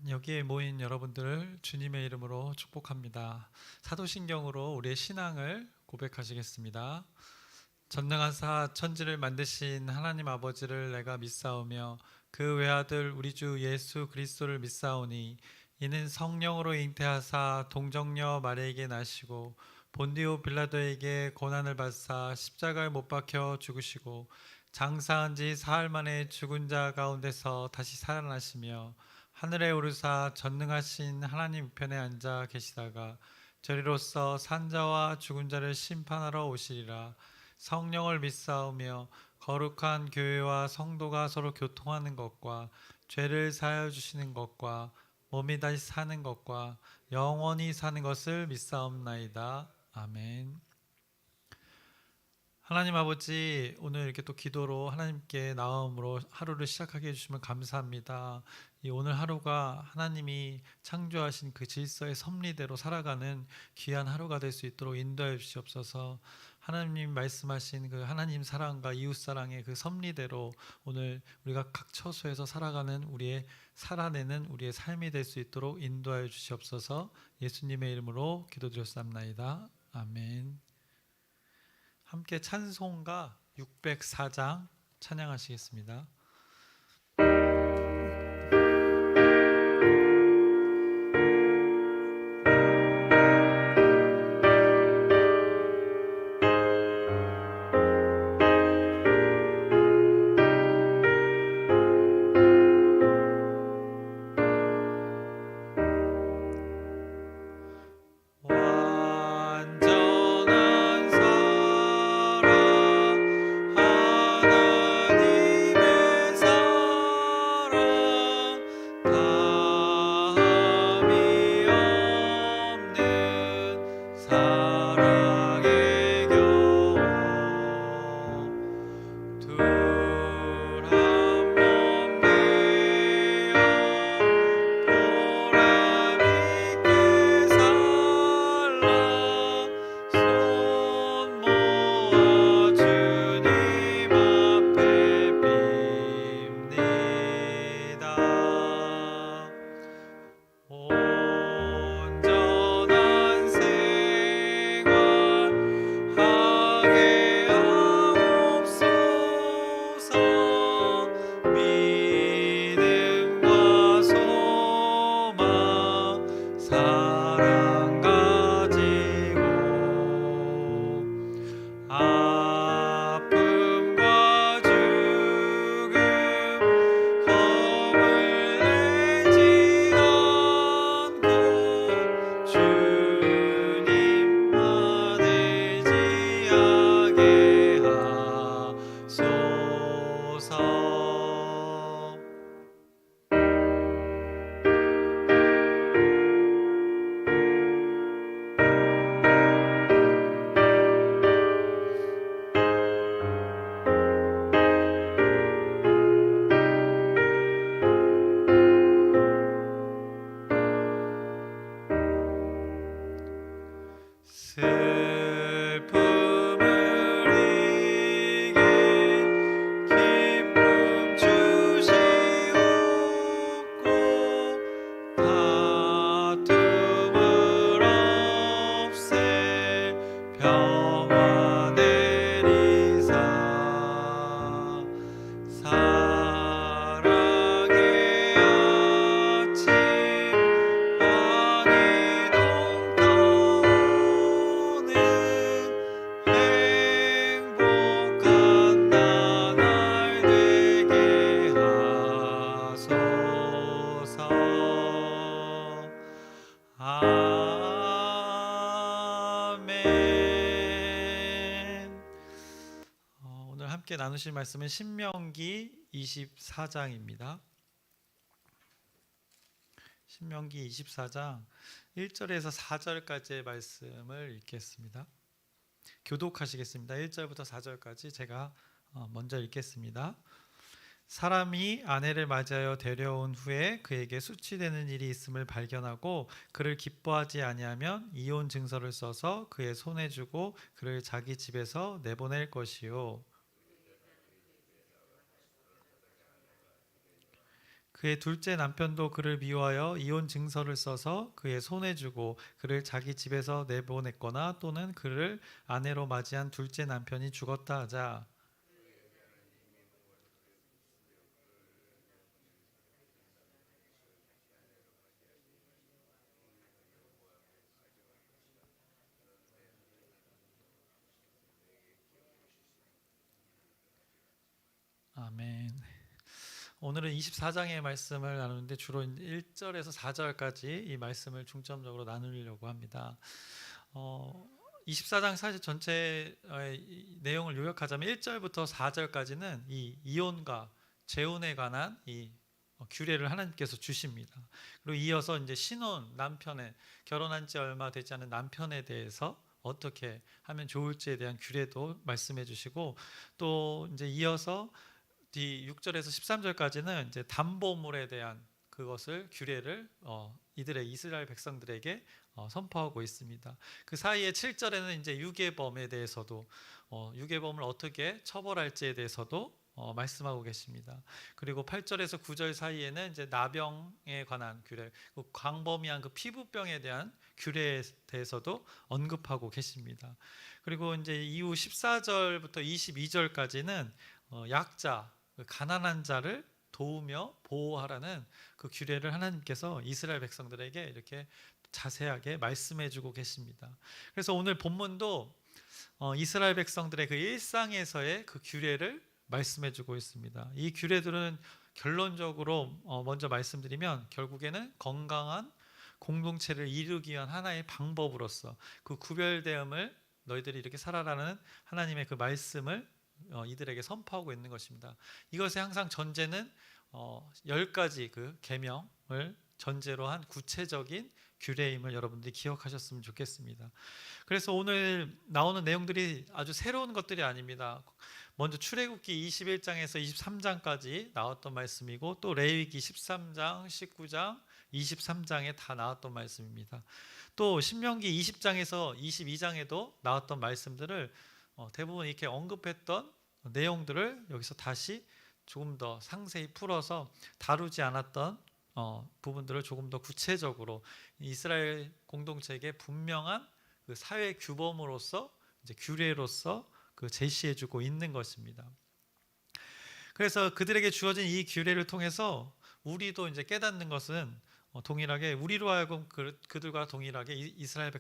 여기에 모인 여러분들을 주님의 이름으로 축복합니다. 사도신경으로 우리의 신앙을 고백하시겠습니다. 전능하사 천지를 만드신 하나님 아버지를 내가 믿사오며 그 외아들 우리 주 예수 그리스도를 믿사오니 이는 성령으로 잉태하사 동정녀 마리아에게 나시고 본디오 빌라도에게 고난을 받사 십자가에 못 박혀 죽으시고 장사한 지 사흘 만에 죽은 자 가운데서 다시 살아나시며 하늘에 오르사 전능하신 하나님 우편에 앉아 계시다가 저리로서 산자와 죽은 자를 심판하러 오시리라. 성령을 믿사오며 거룩한 교회와 성도가 서로 교통하는 것과 죄를 사하여 주시는 것과 몸이 다시 사는 것과 영원히 사는 것을 믿사옵나이다. 아멘. 하나님 아버지, 오늘 이렇게 또 기도로 하나님께 나옴으로 하루를 시작하게 해주시면 감사합니다. 이 오늘 하루가 하나님이 창조하신 그 질서의 섭리대로 살아가는 귀한 하루가 될 수 있도록 인도해 주시옵소서. 하나님 말씀하신 그 하나님 사랑과 이웃 사랑의 그 섭리대로 오늘 우리가 각 처소에서 살아가는 우리의 살아내는 우리의 삶이 될 수 있도록 인도하여 주시옵소서. 예수님의 이름으로 기도드렸사옵나이다. 아멘. 함께 찬송가 604장 찬양하시겠습니다. 오늘 함께 나누실 말씀은 신명기 24장입니다. 신명기 24장 1절에서 4절까지의 말씀을 읽겠습니다. 교독하시겠습니다. 1절부터 4절까지 제가 먼저 읽겠습니다. 사람이 아내를 맞이하여 데려온 후에 그에게 수치되는 일이 있음을 발견하고 그를 기뻐하지 아니하면 이혼 증서를 써서 그의 손에 주고 그를 자기 집에서 내보낼 것이요 그의 둘째 남편도 그를 미워하여 이혼 증서를 써서 그의 손에 주고 그를 자기 집에서 내보냈거나 또는 그를 아내로 맞이한 둘째 남편이 죽었다 하자. 아멘. 오늘은 24장의 말씀을 나누는데 주로 1절에서 4절까지 이 말씀을 중점적으로 나누려고 합니다. 24장 사실 전체 내용을 요약하자면 1절부터 4절까지는 이 이혼과 재혼에 관한 이 규례를 하나님께서 주십니다. 그리고 이어서 이제 신혼 남편의 결혼한 지 얼마 되지 않은 남편에 대해서 어떻게 하면 좋을지에 대한 규례도 말씀해 주시고, 또 이제 이어서 뒤 6절에서 13절까지는 이제 담보물에 대한 그것을 규례를 이들의 이스라엘 백성들에게 선포하고 있습니다. 그 사이에 7절에는 이제 유괴범에 대해서도 유괴범을 어떻게 처벌할지에 대해서도 말씀하고 계십니다. 그리고 8절에서 9절 사이에는 이제 나병에 관한 규례, 광범위한 그 피부병에 대한 규례에 대해서도 언급하고 계십니다. 그리고 이제 이후 14절부터 22절까지는 약자, 가난한 자를 도우며 보호하라는 그 규례를 하나님께서 이스라엘 백성들에게 이렇게 자세하게 말씀해 주고 계십니다. 그래서 오늘 본문도 이스라엘 백성들의 그 일상에서의 그 규례를 말씀해 주고 있습니다. 이 규례들은 결론적으로 먼저 말씀드리면 결국에는 건강한 공동체를 이루기 위한 하나의 방법으로서 그 구별됨을 너희들이 이렇게 살아라는 하나님의 그 말씀을 이들에게 선포하고 있는 것입니다. 이것의 항상 전제는 10가지 그 계명을 전제로 한 구체적인 규례임을 여러분들이 기억하셨으면 좋겠습니다. 그래서 오늘 나오는 내용들이 아주 새로운 것들이 아닙니다. 먼저 출애굽기 21장에서 23장까지 나왔던 말씀이고, 또 레위기 13장, 19장, 23장에 다 나왔던 말씀입니다. 또 신명기 20장에서 22장에도 나왔던 말씀들을 대부분 이렇게 언급했던 내용들을 여기서 다시 조금 더 상세히 풀어서 다루지 않았던 부분들을 조금 더 구체적으로 이스라엘 공동체에게 분명한 그 사회 규범으로서 이제 규례로서 그 제시해주고 있는 것입니다. 그래서 그들에게 주어진 이 규례를 통해서 우리도 이제 깨닫는 것은 동일하게 우리로 하여금 그들과 동일하게 이스라엘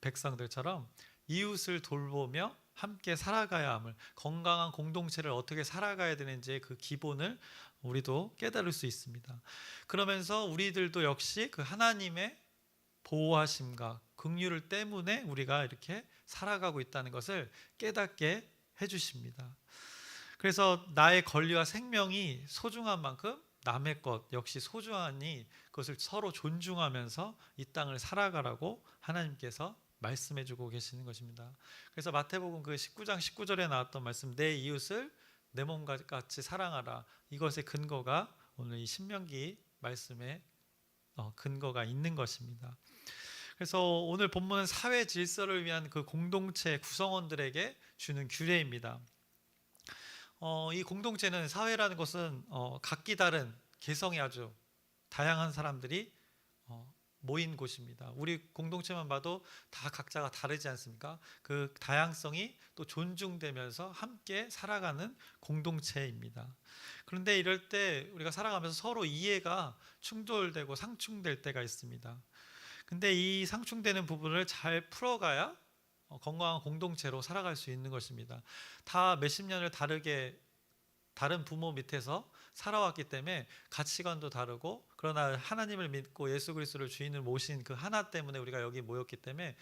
백성들처럼 이웃을 돌보며 함께 살아가야 함을, 건강한 공동체를 어떻게 살아가야 되는지의 그 기본을 우리도 깨달을 수 있습니다. 그러면서 우리들도 역시 그 하나님의 보호하심과 긍휼을 때문에 우리가 이렇게 살아가고 있다는 것을 깨닫게 해주십니다. 그래서 나의 권리와 생명이 소중한 만큼 남의 것 역시 소중하니 그것을 서로 존중하면서 이 땅을 살아가라고 하나님께서 말씀해주고 계시는 것입니다. 그래서 마태복음 그 19장 19절에 나왔던 말씀, 내 이웃을 내 몸과 같이 사랑하라, 이것의 근거가 오늘 이 신명기 말씀에 근거가 있는 것입니다. 그래서 오늘 본문은 사회 질서를 위한 그 공동체 구성원들에게 주는 규례입니다. 이 공동체는, 사회라는 것은 각기 다른 개성이 아주 다양한 사람들이 모인 곳입니다. 우리 공동체만 봐도 다 각자가 다르지 않습니까? 그 다양성이 또 존중되면서 함께 살아가는 공동체입니다. 그런데 이럴 때 우리가 살아가면서 서로 이해가 충돌되고 상충될 때가 있습니다. 근데 이 상충되는 부분을 잘 풀어가야 건강한 공동체로 살아갈 수 있는 것입니다. 다 몇십 년을 다른 부모 밑에서 살아왔기 때문에 가치관도 다르고, 그러나 하나님을 믿고 예수 그리스도를 주인을 모신 그 하나 때문에 우리가 여기 모였기 때문에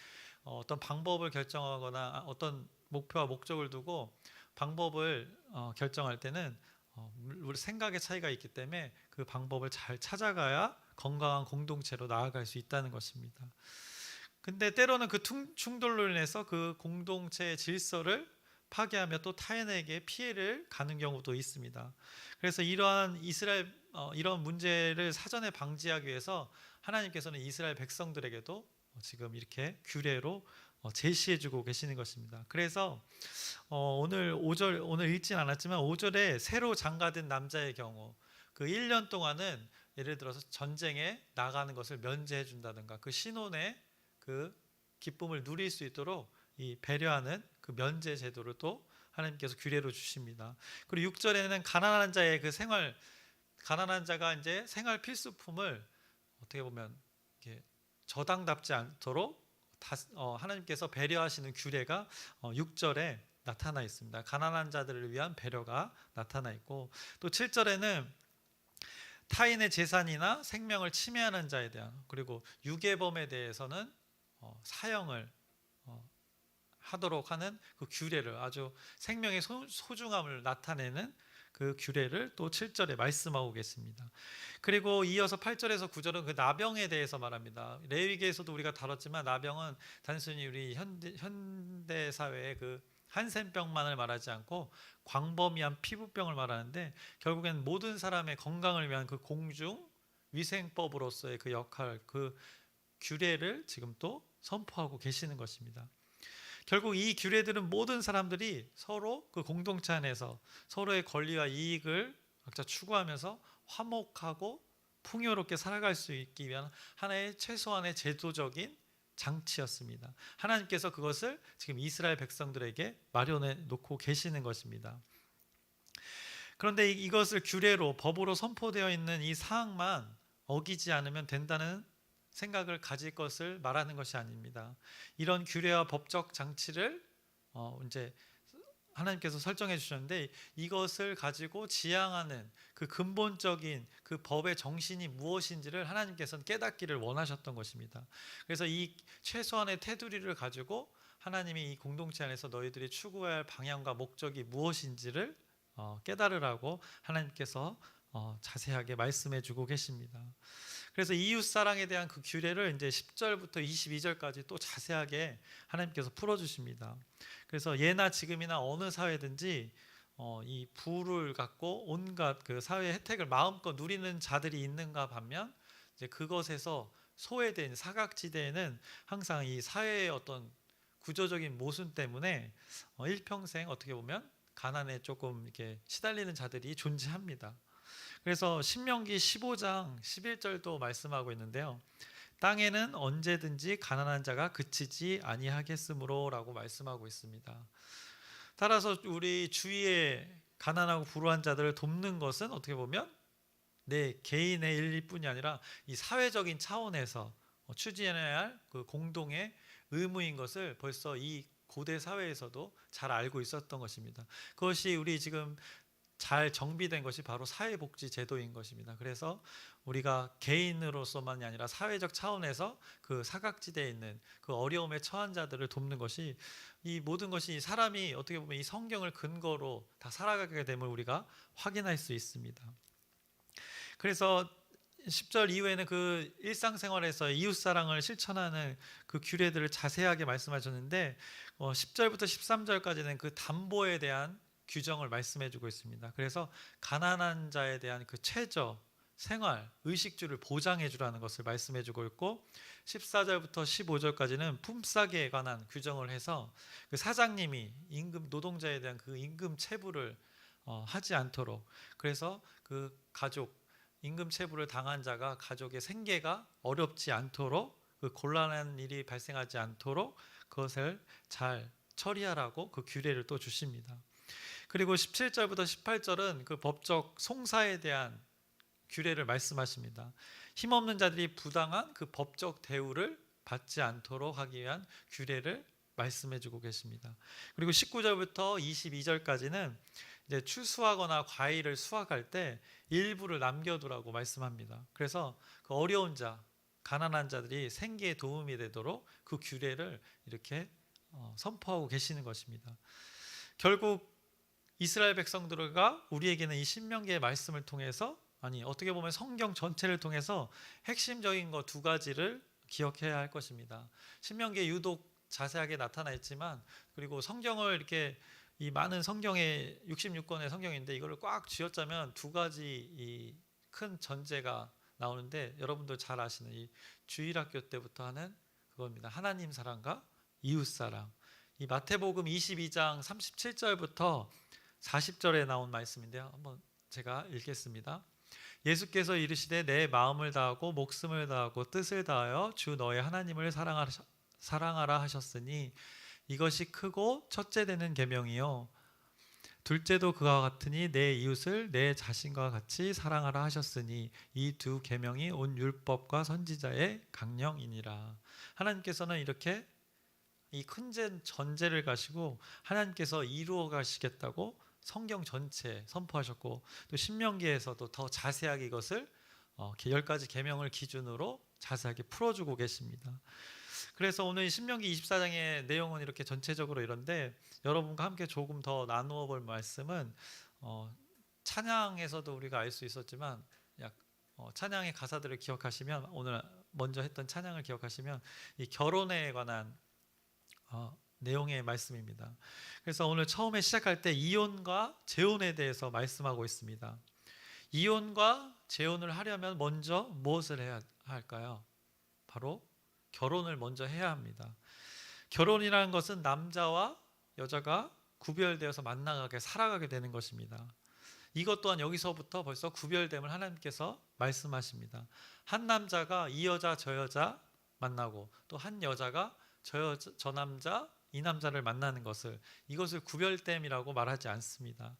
어떤 방법을 결정하거나 어떤 목표와 목적을 두고 방법을 결정할 때는 우리 생각의 차이가 있기 때문에 그 방법을 잘 찾아가야 건강한 공동체로 나아갈 수 있다는 것입니다. 근데 때로는 그 충돌로 인해서 그 공동체의 질서를 파괴하며 또 타인에게 피해를 가는 경우도 있습니다. 그래서 이러한 이런 문제를 사전에 방지하기 위해서 하나님께서는 이스라엘 백성들에게도 지금 이렇게 규례로 제시해주고 계시는 것입니다. 그래서 오늘 5절, 오늘 읽진 않았지만 5절에 새로 장가든 남자의 경우 그 1년 동안은 예를 들어서 전쟁에 나가는 것을 면제해 준다든가 그 신혼의 그 기쁨을 누릴 수 있도록 이 배려하는 그 면제 제도를 또 하나님께서 규례로 주십니다. 그리고 6절에는 가난한 자가 이제 생활 필수품을 어떻게 보면 이렇게 저당답지 않도록 하나님께서 배려하시는 규례가 6절에 나타나 있습니다. 가난한 자들을 위한 배려가 나타나 있고, 또 7절에는 타인의 재산이나 생명을 침해하는 자에 대한, 그리고 유괴범에 대해서는 사형을 하도록 하는 그 규례를, 아주 생명의 소중함을 나타내는 그 규례를 또 7절에 말씀하고 계십니다. 그리고 이어서 8절에서 9절은 그 나병에 대해서 말합니다. 레위기에서도 우리가 다뤘지만 나병은 단순히 우리 현대 사회의 그 한센병만을 말하지 않고 광범위한 피부병을 말하는데, 결국엔 모든 사람의 건강을 위한 그 공중 위생법으로서의 그 역할, 그 규례를 지금 또 선포하고 계시는 것입니다. 결국 이 규례들은 모든 사람들이 서로 그 공동체 안에서 서로의 권리와 이익을 각자 추구하면서 화목하고 풍요롭게 살아갈 수 있기 위한 하나의 최소한의 제도적인 장치였습니다. 하나님께서 그것을 지금 이스라엘 백성들에게 마련해 놓고 계시는 것입니다. 그런데 이것을 규례로, 법으로 선포되어 있는 이 사항만 어기지 않으면 된다는 생각을 가질 것을 말하는 것이 아닙니다. 이런 규례와 법적 장치를 이제 하나님께서 설정해 주셨는데, 이것을 가지고 지향하는 그 근본적인 그 법의 정신이 무엇인지를 하나님께서는 깨닫기를 원하셨던 것입니다. 그래서 이 최소한의 테두리를 가지고 하나님이 이 공동체 안에서 너희들이 추구해야 할 방향과 목적이 무엇인지를 깨달으라고 하나님께서 자세하게 말씀해 주고 계십니다. 그래서 이웃 사랑에 대한 그 규례를 이제 10절부터 22절까지 또 자세하게 하나님께서 풀어 주십니다. 그래서 예나 지금이나 어느 사회든지 이 부를 갖고 온갖 그 사회 혜택을 마음껏 누리는 자들이 있는가 반면, 이제 그것에서 소외된 사각지대에는 항상 이 사회의 어떤 구조적인 모순 때문에 일평생 어떻게 보면 가난에 조금 이렇게 시달리는 자들이 존재합니다. 그래서 신명기 15장 11절도 말씀하고 있는데요. 땅에는 언제든지 가난한 자가 그치지 아니하겠으므로라고 말씀하고 있습니다. 따라서 우리 주위에 가난하고 불우한 자들을 돕는 것은 어떻게 보면 내 개인의 일일 뿐이 아니라 이 사회적인 차원에서 추진해야 할 그 공동의 의무인 것을 벌써 이 고대 사회에서도 잘 알고 있었던 것입니다. 그것이 우리 지금 잘 정비된 것이 바로 사회복지 제도인 것입니다. 그래서 우리가 개인으로서만이 아니라 사회적 차원에서 그 사각지대에 있는 그 어려움에 처한 자들을 돕는 것이, 이 모든 것이 사람이 어떻게 보면 이 성경을 근거로 다 살아가게 됨을 우리가 확인할 수 있습니다. 그래서 10절 이후에는 그 일상생활에서 이웃사랑을 실천하는 그 규례들을 자세하게 말씀하셨는데, 10절부터 13절까지는 그 담보에 대한 규정을 말씀해주고 있습니다. 그래서 가난한 자에 대한 그 최저 생활 의식주를 보장해주라는 것을 말씀해주고 있고, 14절부터 15절까지는 품삯에 관한 규정을 해서 그 사장님이 임금 노동자에 대한 그 임금 체불을 하지 않도록, 그래서 그 가족 임금 체불을 당한 자가 가족의 생계가 어렵지 않도록, 그 곤란한 일이 발생하지 않도록 그것을 잘 처리하라고 그 규례를 또 주십니다. 그리고 17절부터 18절은 그 법적 송사에 대한 규례를 말씀하십니다. 힘없는 자들이 부당한 그 법적 대우를 받지 않도록 하기 위한 규례를 말씀해주고 계십니다. 그리고 19절부터 22절까지는 이제 추수하거나 과일을 수확할 때 일부를 남겨두라고 말씀합니다. 그래서 그 어려운 자, 가난한 자들이 생계에 도움이 되도록 그 규례를 이렇게 선포하고 계시는 것입니다. 결국 이스라엘 백성들과 우리에게는 이 신명기의 말씀을 통해서, 아니 어떻게 보면 성경 전체를 통해서 핵심적인 거 두 가지를 기억해야 할 것입니다. 신명기에 유독 자세하게 나타나 있지만, 그리고 성경을 이렇게 이 많은 성경의 66권의 성경인데 이거를 꽉 쥐어짜면 두 가지 이 큰 전제가 나오는데, 여러분도 잘 아시는 이 주일학교 때부터 하는 그겁니다. 하나님 사랑과 이웃 사랑. 이 마태복음 22장 37절부터 40절에 나온 말씀인데요. 한번 제가 읽겠습니다. 예수께서 이르시되 내 마음을 다하고 목숨을 다하고 뜻을 다하여 주 너의 하나님을 사랑하라 하셨으니 이것이 크고 첫째 되는 계명이요 둘째도 그와 같으니 내 이웃을 내 자신과 같이 사랑하라 하셨으니 이 두 계명이 온 율법과 선지자의 강령이니라. 하나님께서는 이렇게 이 큰 전제를 가시고 하나님께서 이루어 가시겠다고 성경 전체에 선포하셨고 또 신명기에서도 더 자세하게 이것을 10가지 계명을 기준으로 자세하게 풀어주고 계십니다. 그래서 오늘 신명기 24장의 내용은 이렇게 전체적으로 이런데 여러분과 함께 조금 더 나누어 볼 말씀은 찬양에서도 우리가 알 수 있었지만 찬양의 가사들을 기억하시면 오늘 먼저 했던 찬양을 기억하시면 이 결혼에 관한 내용의 말씀입니다. 그래서 오늘 처음에 시작할 때 이혼과 재혼에 대해서 말씀하고 있습니다. 이혼과 재혼을 하려면 먼저 무엇을 해야 할까요? 바로 결혼을 먼저 해야 합니다. 결혼이라는 것은 남자와 여자가 구별되어서 만나가게 살아가게 되는 것입니다. 이것 또한 여기서부터 벌써 구별됨을 하나님께서 말씀하십니다. 한 남자가 이 여자 저 여자 만나고 또 한 여자가 저 남자 이 남자를 만나는 이것을 구별됨이라고 말하지 않습니다.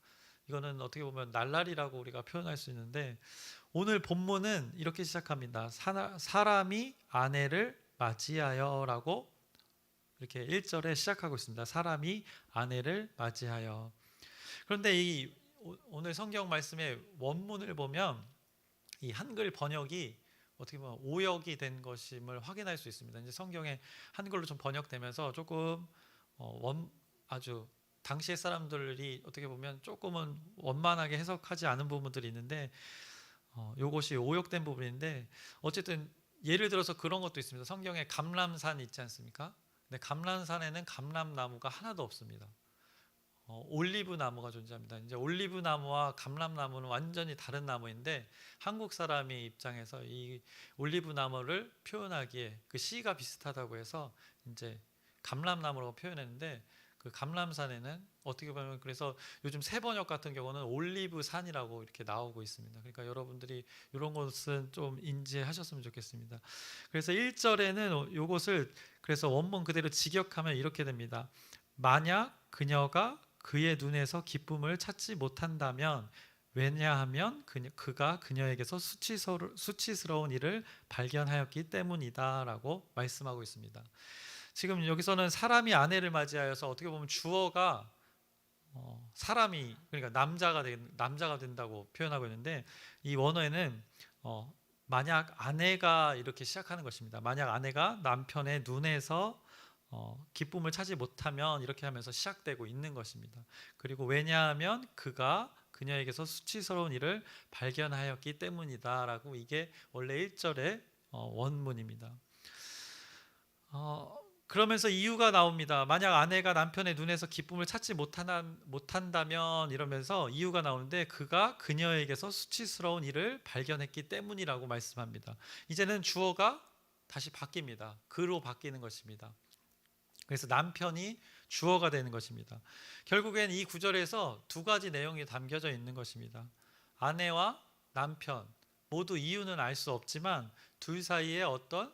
이거는 어떻게 보면 날라리라고 우리가 표현할 수 있는데 오늘 본문은 이렇게 시작합니다. 사람이 아내를 맞이하여라고 이렇게 1절에 시작하고 있습니다. 사람이 아내를 맞이하여. 그런데 오늘 성경 말씀의 원문을 보면 이 한글 번역이 어떻게 보면 오역이 된 것임을 확인할 수 있습니다. 이제 성경에 한글로 좀 번역되면서 조금 아주 당시의 사람들이 어떻게 보면 조금은 원만하게 해석하지 않은 부분들이 있는데 이것이 오역된 부분인데 어쨌든 예를 들어서 그런 것도 있습니다. 성경에 감람산 있지 않습니까? 근데 감람산에는 감람나무가 하나도 없습니다. 올리브 나무가 존재합니다. 이제 올리브 나무와 감람나무는 완전히 다른 나무인데 한국 사람의 입장에서 이 올리브 나무를 표현하기에 그 씨가 비슷하다고 해서 이제 감람나무라고 표현했는데 그 감람산에는 어떻게 보면 그래서 요즘 새 번역 같은 경우는 올리브 산이라고 이렇게 나오고 있습니다. 그러니까 여러분들이 이런 것은 좀 인지하셨으면 좋겠습니다. 그래서 1절에는 이것을 그래서 원문 그대로 직역하면 이렇게 됩니다. 만약 그녀가 그의 눈에서 기쁨을 찾지 못한다면 왜냐하면 그가 그녀에게서 수치스러운 일을 발견하였기 때문이다라고 말씀하고 있습니다. 지금 여기서는 사람이 아내를 맞이하여서 어떻게 보면 주어가 사람이 그러니까 남자가 된다고 표현하고 있는데 이 원어에는 만약 아내가 이렇게 시작하는 것입니다. 만약 아내가 남편의 눈에서 기쁨을 찾지 못하면 이렇게 하면서 시작되고 있는 것입니다. 그리고 왜냐하면 그가 그녀에게서 수치스러운 일을 발견하였기 때문이다라고 이게 원래 1절의 원문입니다. 그러면서 이유가 나옵니다. 만약 아내가 남편의 눈에서 기쁨을 찾지 못한다면 이러면서 이유가 나오는데 그가 그녀에게서 수치스러운 일을 발견했기 때문이라고 말씀합니다. 이제는 주어가 다시 바뀝니다. 그로 바뀌는 것입니다. 그래서 남편이 주어가 되는 것입니다. 결국엔 이 구절에서 두 가지 내용이 담겨져 있는 것입니다. 아내와 남편 모두 이유는 알 수 없지만 둘 사이에 어떤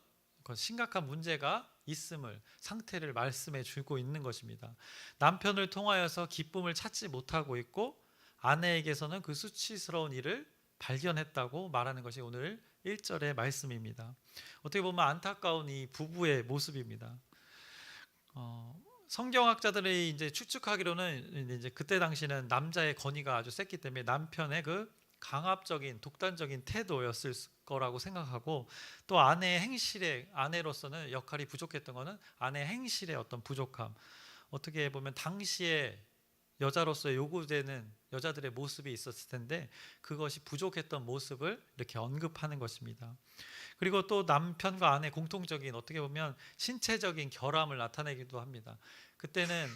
심각한 문제가 있음을 상태를 말씀해 주고 있는 것입니다. 남편을 통하여서 기쁨을 찾지 못하고 있고 아내에게서는 그 수치스러운 일을 발견했다고 말하는 것이 오늘 1절의 말씀입니다. 어떻게 보면 안타까운 이 부부의 모습입니다. 성경학자들이 이제 추측하기로는 이제 그때 당시는 남자의 권위가 아주 셌기 때문에 남편의 그 강압적인 독단적인 태도였을 거라고 생각하고 또 아내로서는 역할이 부족했던 것은 아내의 행실의 어떤 부족함 어떻게 보면 당시에 여자로서 요구되는 여자들의 모습이 있었을 텐데 그것이 부족했던 모습을 이렇게 언급하는 것입니다. 그리고 또 남편과 아내 공통적인 어떻게 보면 신체적인 결함을 나타내기도 합니다. 그때는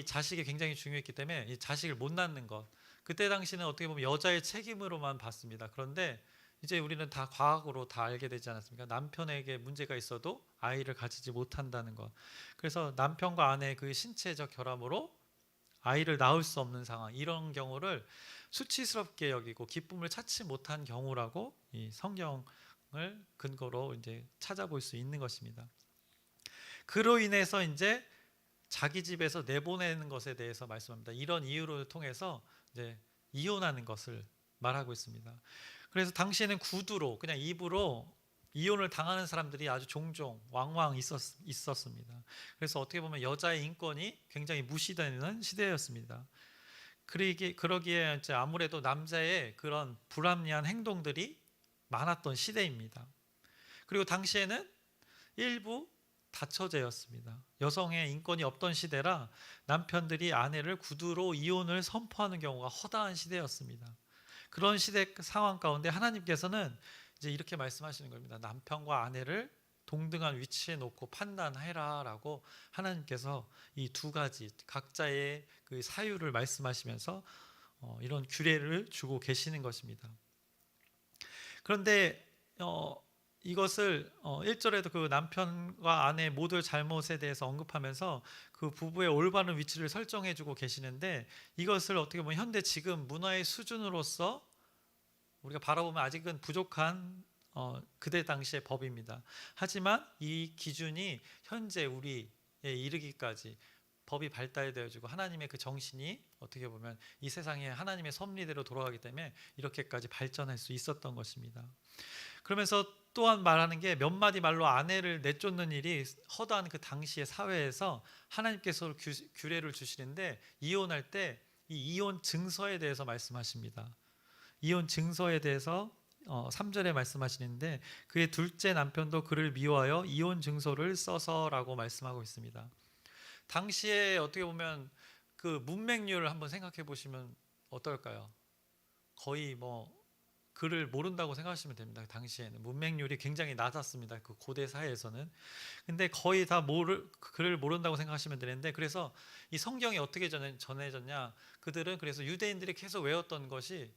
자식이 굉장히 중요했기 때문에 이 자식을 못 낳는 것 그때 당시는 어떻게 보면 여자의 책임으로만 봤습니다. 그런데 이제 우리는 다 과학으로 다 알게 되지 않았습니까? 남편에게 문제가 있어도 아이를 가지지 못한다는 것. 그래서 남편과 아내의 그 신체적 결함으로 아이를 낳을 수 없는 상황, 이런 경우를 수치스럽게 여기고 기쁨을 찾지 못한 경우라고 이 성경을 근거로 이제 찾아볼 수 있는 것입니다. 그로 인해서 이제 자기 집에서 내보내는 것에 대해서 말씀합니다. 이런 이유를 통해서 이제 이혼하는 것을 말하고 있습니다. 그래서 당시에는 구두로 그냥 입으로 이혼을 당하는 사람들이 아주 종종 왕왕 있었습니다. 그래서 어떻게 보면 여자의 인권이 굉장히 무시되는 시대였습니다. 그러기에 이제 아무래도 남자의 그런 불합리한 행동들이 많았던 시대입니다. 그리고 당시에는 일부 다처제였습니다. 여성의 인권이 없던 시대라 남편들이 아내를 구두로 이혼을 선포하는 경우가 허다한 시대였습니다. 그런 시대 상황 가운데 하나님께서는 이제 이렇게 말씀하시는 겁니다. 남편과 아내를 동등한 위치에 놓고 판단해라라고 하나님께서 이 두 가지 각자의 그 사유를 말씀하시면서 이런 규례를 주고 계시는 것입니다. 그런데 이것을 1절에도 그 남편과 아내 모두의 잘못에 대해서 언급하면서 그 부부의 올바른 위치를 설정해 주고 계시는데, 이것을 어떻게 보면 현대 지금 문화의 수준으로서 우리가 바라보면 아직은 부족한 그때 당시의 법입니다. 하지만 이 기준이 현재 우리에 이르기까지 법이 발달되어지고 하나님의 그 정신이 어떻게 보면 이 세상에 하나님의 섭리대로 돌아가기 때문에 이렇게까지 발전할 수 있었던 것입니다. 그러면서 또한 말하는 게 몇 마디 말로 아내를 내쫓는 일이 허다한 그 당시의 사회에서 하나님께서 규례를 주시는데, 이혼할 때 이 이혼 증서에 대해서 말씀하십니다. 이혼 증서에 대해서 3절에 말씀하시는데, 그의 둘째 남편도 그를 미워하여 이혼 증서를 써서라고 말씀하고 있습니다. 당시에 어떻게 보면 그 문맹률을 한번 생각해 보시면 어떨까요? 거의 글을 모른다고 생각하시면 됩니다. 당시에는 문맹률이 굉장히 낮았습니다. 그 고대 사회에서는. 근데 거의 다 글을 모른다고 생각하시면 되는데, 그래서 이 성경이 어떻게 전해졌냐? 그들은 그래서 유대인들이 계속 외웠던 것이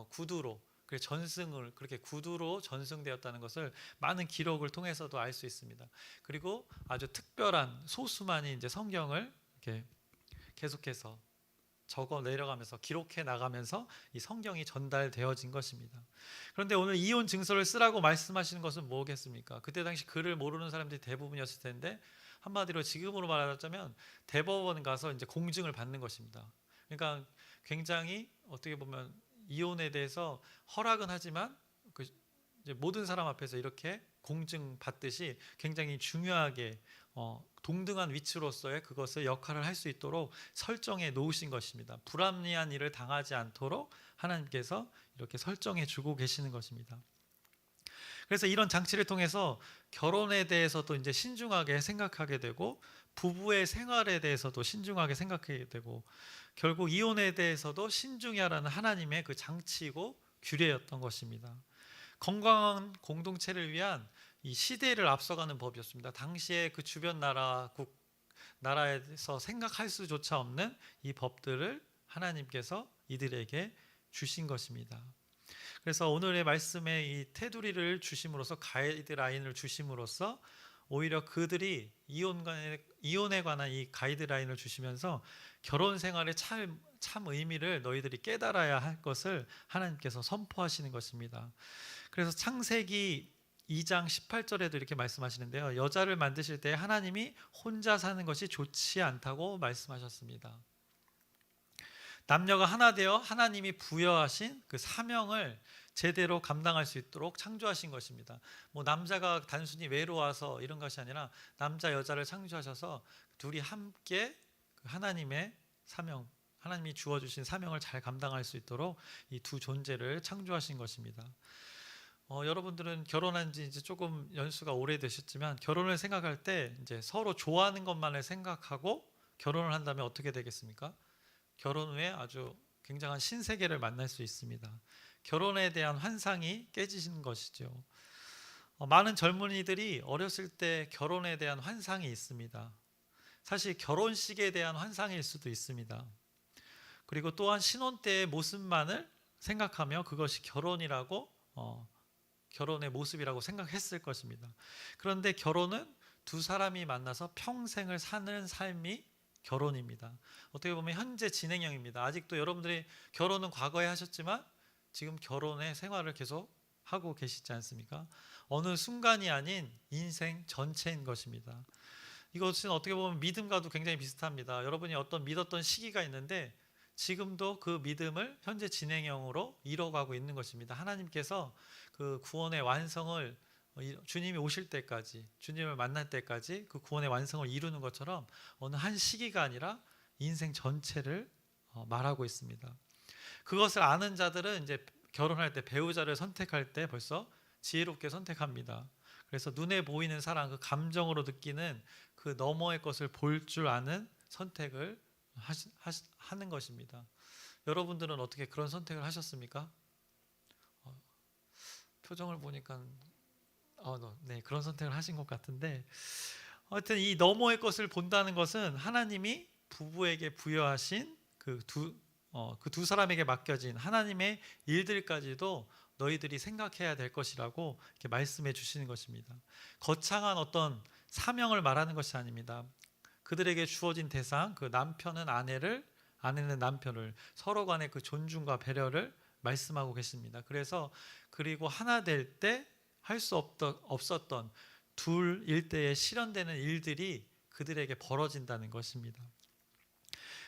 구두로, 전승을 그렇게 구두로 전승되었다는 것을 많은 기록을 통해서도 알 수 있습니다. 그리고 아주 특별한 소수만이 이제 성경을 이렇게 계속해서 적어 내려가면서 기록해 나가면서 이 성경이 전달되어진 것입니다. 그런데 오늘 이혼 증서를 쓰라고 말씀하시는 것은 뭐겠습니까? 그때 당시 글을 모르는 사람들이 대부분이었을 텐데, 한마디로 지금으로 말하자면 대법원 가서 이제 공증을 받는 것입니다. 그러니까 굉장히 어떻게 보면 이혼에 대해서 허락은 하지만 이제 모든 사람 앞에서 이렇게 공증 받듯이 굉장히 중요하게 동등한 위치로서의 그것을 역할을 할 수 있도록 설정해 놓으신 것입니다. 불합리한 일을 당하지 않도록 하나님께서 이렇게 설정해 주고 계시는 것입니다. 그래서 이런 장치를 통해서 결혼에 대해서도 이제 신중하게 생각하게 되고, 부부의 생활에 대해서도 신중하게 생각하게 되고, 결국 이혼에 대해서도 신중하라는 하나님의 그 장치이고 규례였던 것입니다. 건강한 공동체를 위한 이 시대를 앞서가는 법이었습니다. 당시에 그 주변 나라에서 생각할 수조차 없는 이 법들을 하나님께서 이들에게 주신 것입니다. 그래서 오늘의 말씀에 이 테두리를 주심으로써, 가이드라인을 주심으로써 오히려 그들이 이혼에 관한 이 가이드라인을 주시면서 결혼 생활의 참 의미를 너희들이 깨달아야 할 것을 하나님께서 선포하시는 것입니다. 그래서 창세기 2장 18절에도 이렇게 말씀하시는데요. 여자를 만드실 때 하나님이 혼자 사는 것이 좋지 않다고 말씀하셨습니다. 남녀가 하나 되어 하나님이 부여하신 그 사명을 제대로 감당할 수 있도록 창조하신 것입니다. 남자가 단순히 외로워서 이런 것이 아니라 남자 여자를 창조하셔서 둘이 함께 하나님의 사명, 하나님이 주어주신 사명을 잘 감당할 수 있도록 이 두 존재를 창조하신 것입니다. 여러분들은 결혼한 지 이제 조금 연수가 오래되셨지만, 결혼을 생각할 때 이제 서로 좋아하는 것만을 생각하고 결혼을 한다면 어떻게 되겠습니까? 결혼 후에 아주 굉장한 신세계를 만날 수 있습니다. 결혼에 대한 환상이 깨지는 것이죠. 많은 젊은이들이 어렸을 때 결혼에 대한 환상이 있습니다. 사실 결혼식에 대한 환상일 수도 있습니다. 그리고 또한 신혼 때의 모습만을 생각하며 그것이 결혼이라고 결혼의 모습이라고 생각했을 것입니다. 그런데 결혼은 두 사람이 만나서 평생을 사는 삶이 결혼입니다. 어떻게 보면 현재 진행형입니다. 아직도 여러분들이 결혼은 과거에 하셨지만 지금 결혼의 생활을 계속 하고 계시지 않습니까? 어느 순간이 아닌 인생 전체인 것입니다. 이것은 어떻게 보면 믿음과도 굉장히 비슷합니다. 여러분이 어떤 믿었던 시기가 있는데 지금도 그 믿음을 현재 진행형으로 이뤄가고 있는 것입니다. 하나님께서 그 구원의 완성을 주님이 오실 때까지, 주님을 만날 때까지 그 구원의 완성을 이루는 것처럼 어느 한 시기가 아니라 인생 전체를 말하고 있습니다. 그것을 아는 자들은 이제 결혼할 때 배우자를 선택할 때 벌써 지혜롭게 선택합니다. 그래서 눈에 보이는 사랑, 그 감정으로 느끼는 그 너머의 것을 볼 줄 아는 선택을 하는 것입니다. 여러분들은 어떻게 그런 선택을 하셨습니까? 표정을 보니까 네, 그런 선택을 하신 것 같은데, 하여튼 이 너머의 것을 본다는 것은 하나님이 부부에게 부여하신 그 두 사람에게 맡겨진 하나님의 일들까지도 너희들이 생각해야 될 것이라고 이렇게 말씀해 주시는 것입니다. 거창한 어떤 사명을 말하는 것이 아닙니다. 그들에게 주어진 대상, 그 남편은 아내를, 아내는 남편을, 서로 간의 그 존중과 배려를 말씀하고 계십니다. 그리고 하나 될 때 할 수 없었던 둘 일대에 실현되는 일들이 그들에게 벌어진다는 것입니다.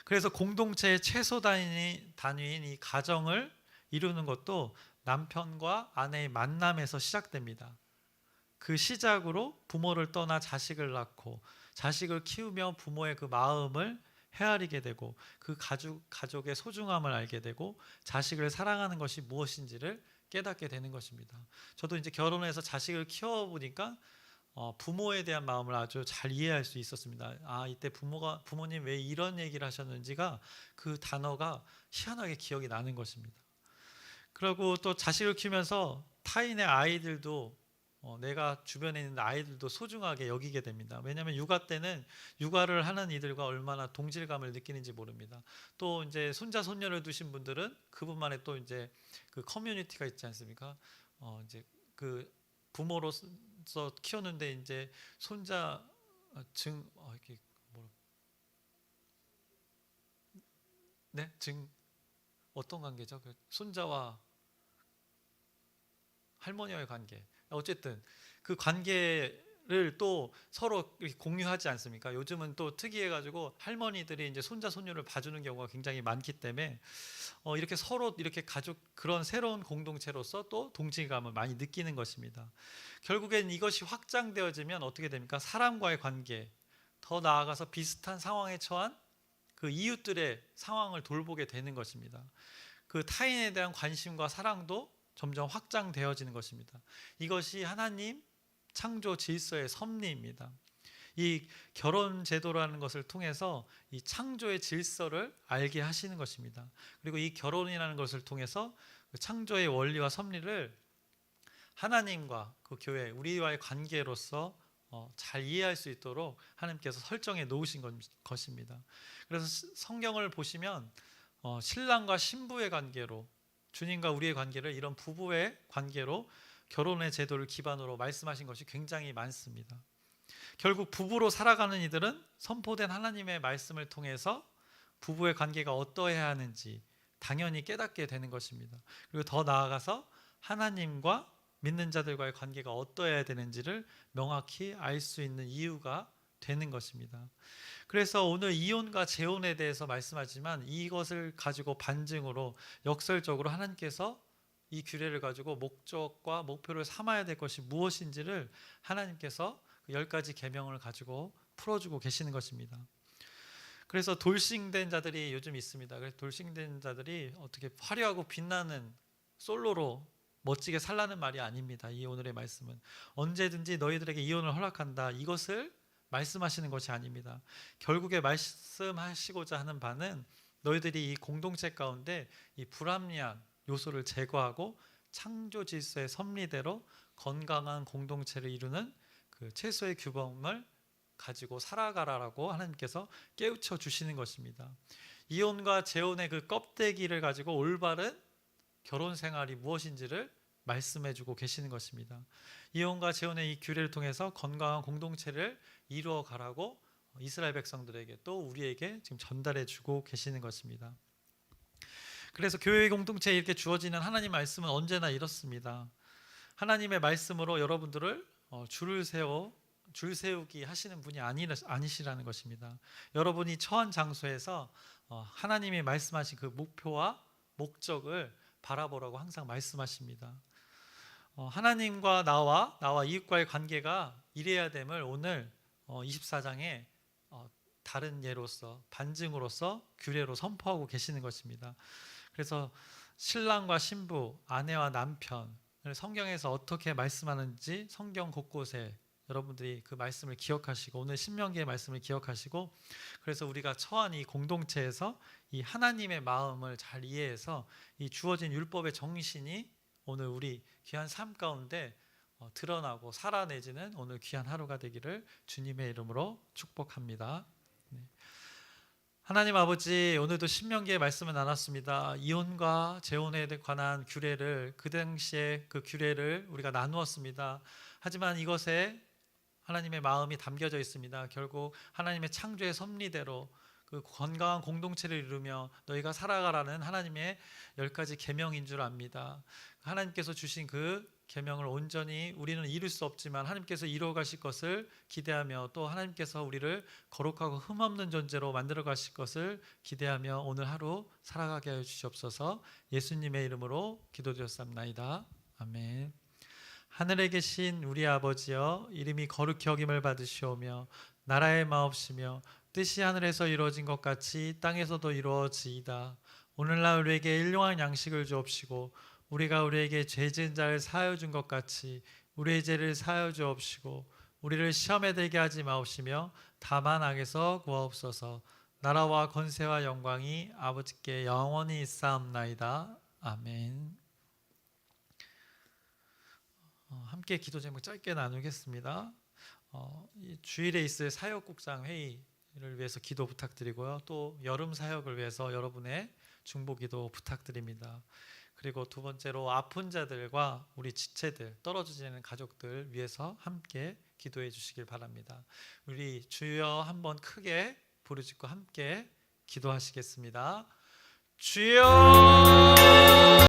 그래서 공동체의 최소 단위인 이 가정을 이루는 것도 남편과 아내의 만남에서 시작됩니다. 그 시작으로 부모를 떠나 자식을 낳고 자식을 키우며 부모의 그 마음을 헤아리게 되고 그 가족의 소중함을 알게 되고 자식을 사랑하는 것이 무엇인지를 깨닫게 되는 것입니다. 저도 이제 결혼해서 자식을 키워보니까 부모에 대한 마음을 아주 잘 이해할 수 있었습니다. 이때 부모님 왜 이런 얘기를 하셨는지가 그 단어가 희한하게 기억이 나는 것입니다. 그리고 또 자식을 키우면서 타인의 아이들도 내가 주변에 있는 아이들도 소중하게 여기게 됩니다. 왜냐하면 육아 때는 육아를 하는 이들과 얼마나 동질감을 느끼는지 모릅니다. 또 이제 손자 손녀를 두신 분들은 그분만의 또 이제 그 커뮤니티가 있지 않습니까? 이제 그 부모로서 키웠는데 이제 손자 이렇게 어떤 관계죠? 그 손자와 할머니와의 관계. 어쨌든 그 관계를 또 서로 공유하지 않습니까? 요즘은 또 특이해가지고 할머니들이 이제 손자 손녀를 봐주는 경우가 굉장히 많기 때문에 이렇게 서로 이렇게 가족 그런 새로운 공동체로서 또 동질감을 많이 느끼는 것입니다. 결국엔 이것이 확장되어지면 어떻게 됩니까? 사람과의 관계, 더 나아가서 비슷한 상황에 처한 그 이웃들의 상황을 돌보게 되는 것입니다. 그 타인에 대한 관심과 사랑도 점점 확장되어지는 것입니다. 이것이 하나님 창조 질서의 섭리입니다. 이 결혼 제도라는 것을 통해서 이 창조의 질서를 알게 하시는 것입니다. 그리고 이 결혼이라는 것을 통해서 창조의 원리와 섭리를 하나님과 그 교회, 우리와의 관계로서 잘 이해할 수 있도록 하나님께서 설정해 놓으신 것입니다. 그래서 성경을 보시면 신랑과 신부의 관계로, 주님과 우리의 관계를 이런 부부의 관계로 결혼의 제도를 기반으로 말씀하신 것이 굉장히 많습니다. 결국 부부로 살아가는 이들은 선포된 하나님의 말씀을 통해서 부부의 관계가 어떠해야 하는지 당연히 깨닫게 되는 것입니다. 그리고 더 나아가서 하나님과 믿는 자들과의 관계가 어떠해야 되는지를 명확히 알 수 있는 이유가 되는 것입니다. 그래서 오늘 이혼과 재혼에 대해서 말씀하지만 이것을 가지고 반증으로 역설적으로 하나님께서 이 규례를 가지고 목적과 목표를 삼아야 될 것이 무엇인지를 하나님께서 10가지 계명을 가지고 풀어주고 계시는 것입니다. 그래서 돌싱된 자들이 요즘 있습니다. 그래서 돌싱된 자들이 어떻게 화려하고 빛나는 솔로로 멋지게 살라는 말이 아닙니다. 이 오늘의 말씀은 언제든지 너희들에게 이혼을 허락한다, 이것을 말씀하시는 것이 아닙니다. 결국에 말씀하시고자 하는 바는 너희들이 이 공동체 가운데 이 불합리한 요소를 제거하고 창조 질서의 섭리대로 건강한 공동체를 이루는 그 최소의 규범을 가지고 살아가라라고 하나님께서 깨우쳐 주시는 것입니다. 이혼과 재혼의 그 껍데기를 가지고 올바른 결혼 생활이 무엇인지를 말씀해 주고 계시는 것입니다. 이혼과 재혼의 이 규례를 통해서 건강한 공동체를 이루어 가라고 이스라엘 백성들에게 또 우리에게 지금 전달해 주고 계시는 것입니다. 그래서 교회 공동체에 이렇게 주어지는 하나님 말씀은 언제나 이렇습니다. 하나님의 말씀으로 여러분들을 줄 세우기 하시는 분이 아니시라는 것입니다. 여러분이 처한 장소에서 하나님이 말씀하신 그 목표와 목적을 바라보라고 항상 말씀하십니다. 하나님과 나와 이웃과의 관계가 이래야 됨을 오늘 24장에 다른 예로서 반증으로서 규례로 선포하고 계시는 것입니다. 그래서 신랑과 신부, 아내와 남편을 성경에서 어떻게 말씀하는지 성경 곳곳에 여러분들이 그 말씀을 기억하시고 오늘 신명기의 말씀을 기억하시고 그래서 우리가 처한 이 공동체에서 이 하나님의 마음을 잘 이해해서 이 주어진 율법의 정신이 오늘 우리 귀한 삶 가운데 드러나고 살아내지는 오늘 귀한 하루가 되기를 주님의 이름으로 축복합니다. 하나님 아버지, 오늘도 신명기의 말씀을 나눴습니다. 이혼과 재혼에 관한 규례를, 그 당시에 그 규례를 우리가 나누었습니다. 하지만 이것에 하나님의 마음이 담겨져 있습니다. 결국 하나님의 창조의 섭리대로 그 건강한 공동체를 이루며 너희가 살아가라는 하나님의 10가지 계명인 줄 압니다. 하나님께서 주신 그 계명을 온전히 우리는 이룰 수 없지만 하나님께서 이루어 가실 것을 기대하며 또 하나님께서 우리를 거룩하고 흠없는 존재로 만들어 가실 것을 기대하며 오늘 하루 살아가게 하여 주시옵소서. 예수님의 이름으로 기도드렸사옵나이다. 아멘. 하늘에 계신 우리 아버지여, 이름이 거룩히 여김을 받으시오며 나라의 마옵시며 뜻이 하늘에서 이루어진 것 같이 땅에서도 이루어지이다. 오늘날 우리에게 일용할 양식을 주옵시고 우리가 우리에게 죄 지은 자를 사하여 준 것 같이 우리의 죄를 사하여 주옵시고 우리를 시험에 들게 하지 마옵시며 다만 악에서 구하옵소서. 나라와 권세와 영광이 아버지께 영원히 있사옵나이다. 아멘. 함께 기도 제목 짧게 나누겠습니다. 이 주일에 있을 사역국장 회의를 위해서 기도 부탁드리고요. 또 여름 사역을 위해서 여러분의 중보기도 부탁드립니다. 그리고 두 번째로 아픈 자들과 우리 지체들, 떨어지지 않는 가족들 위해서 함께 기도해 주시길 바랍니다. 우리 주여 한번 크게 부르짖고 함께 기도하시겠습니다. 주여!